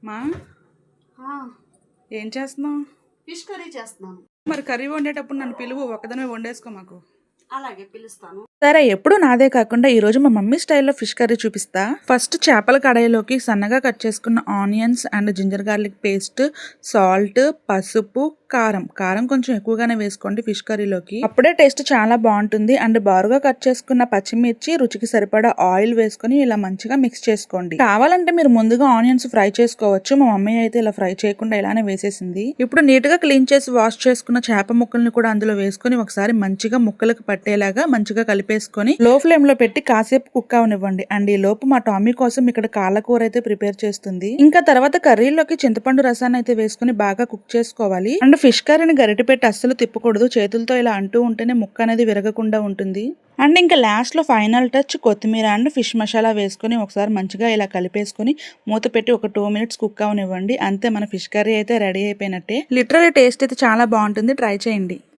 మా ఆ, ఏం చేస్తున్నావు? ఫిష్ కర్రీ చేస్తున్నాను. మరి కర్రీ వండేటప్పుడు నన్ను పిలువు, ఒక్కదనే వండేసుకో మాకు. అలాగే పిలుస్తాను. సరే, ఎప్పుడు నాదే కాకుండా ఈ రోజు మా మమ్మీ స్టైల్లో ఫిష్ కర్రీ చూపిస్తా. ఫస్ట్ చేపల కడాయిలోకి సన్నగా కట్ చేసుకున్న onions and ginger garlic paste, salt, పసుపు, కారం కొంచెం ఎక్కువగానే వేసుకోండి ఫిష్ కర్రీలోకి, అప్పుడే టేస్ట్ చాలా బాగుంటుంది. అండ్ బారుగా కట్ చేసుకున్న పచ్చిమిర్చి, రుచికి సరిపడా ఆయిల్ వేసుకొని ఇలా మంచిగా మిక్స్ చేసుకోండి. కావాలంటే మీరు ముందుగా ఆనియన్స్ ఫ్రై చేసుకోవచ్చు. మా మమ్మీ అయితే ఇలా ఫ్రై చేయకుండా ఇలానే వేసేసింది. ఇప్పుడు నీట్ గా క్లీన్ చేసి వాష్ చేసుకున్న చేప ముక్కల్ని కూడా అందులో వేసుకొని ఒకసారి మంచిగా ముక్కలకు పట్టేలాగా మంచిగా కలిపేసుకొని లో ఫ్లేమ్ లో పెట్టి కాసేపు కుక్ అవనివ్వండి. అండ్ ఈ లోపు మా టామీ కోసం ఇక్కడ కాళ్ళకూర అయితే ప్రిపేర్ చేస్తుంది. ఇంకా తర్వాత కర్రీలోకి చింతపండు రసాన్ని అయితే వేసుకుని బాగా కుక్ చేసుకోవాలి. అండ్ ఫిష్ కర్రీని గరిటె పెట్టి అస్సలు తిప్పకూడదు, చేతులతో ఇలా అంటూ ఉంటేనే ముక్క అనేది విరగకుండా ఉంటుంది. అండ్ ఇంకా లాస్ట్ లో ఫైనల్ టచ్ కొత్తిమీర అండ్ ఫిష్ మసాలా వేసుకొని ఒకసారి మంచిగా ఇలా కలిపేసుకొని మూత పెట్టి ఒక 2 minutes కుక్ అవనివ్వండి. అంతే, మన ఫిష్ కర్రీ అయితే రెడీ అయిపోయినట్టే. లిటరల్లీ టేస్ట్ అయితే చాలా బాగుంటుంది, ట్రై చేయండి.